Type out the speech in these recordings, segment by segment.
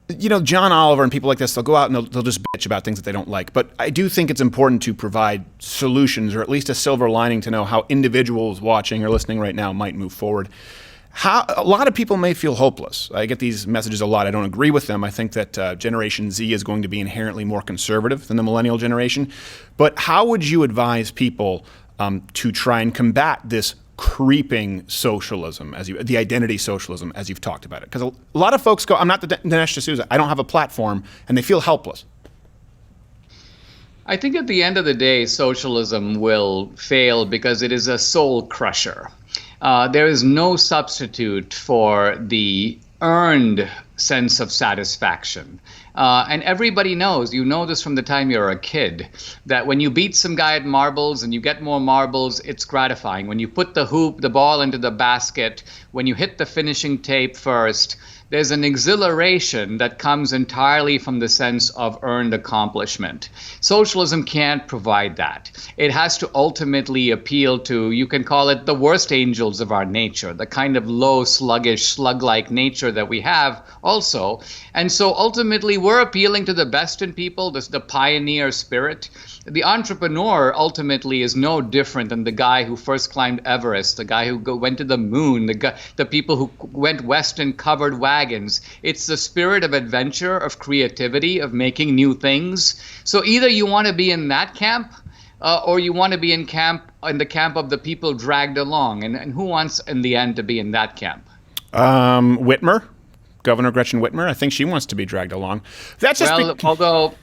John Oliver and people like this, they'll go out and they'll just bitch about things that they don't like. But I do think it's important to provide solutions, or at least a silver lining, to know how individuals watching or listening right now might move forward. A lot of people may feel hopeless. I get these messages a lot. I don't agree with them. I think that Generation Z is going to be inherently more conservative than the millennial generation. But how would you advise people to try and combat this creeping socialism, the identity socialism, as you've talked about it? Because a lot of folks go, I'm not the Dinesh D'Souza, I don't have a platform, and they feel helpless. I think at the end of the day, socialism will fail because it is a soul crusher. There is no substitute for the earned sense of satisfaction. And everybody knows, you know this from the time you're a kid, that when you beat some guy at marbles and you get more marbles, it's gratifying. When you put the ball into the basket, when you hit the finishing tape first, there's an exhilaration that comes entirely from the sense of earned accomplishment. Socialism can't provide that. It has to ultimately appeal to, you can call it the worst angels of our nature, the kind of low, sluggish, slug-like nature that we have also. And so ultimately we're appealing to the best in people, the pioneer spirit. The entrepreneur ultimately is no different than the guy who first climbed Everest, the guy who went to the moon, the people who went west in covered wagons. It's the spirit of adventure, of creativity, of making new things. So either you want to be in that camp, or you want to be in the camp of the people dragged along. And who wants in the end to be in that camp? Whitmer, Governor Gretchen Whitmer. I think she wants to be dragged along. That's just although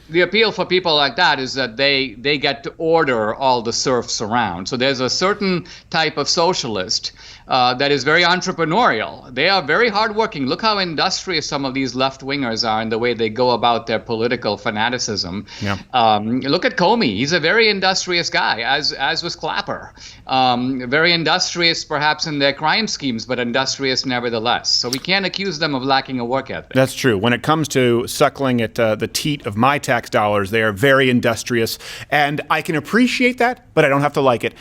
the appeal for people like that is that they get to order all the serfs around. So there's a certain type of socialist that is very entrepreneurial. They are very hardworking. Look how industrious some of these left-wingers are in the way they go about their political fanaticism. Yeah. Look at Comey. He's a very industrious guy, as was Clapper. Very industrious perhaps in their crime schemes, but industrious nevertheless. So we can't accuse them of lacking a work ethic. That's true. When it comes to suckling at the teat of my tax dollars, they are very industrious. And I can appreciate that, but I don't have to like it.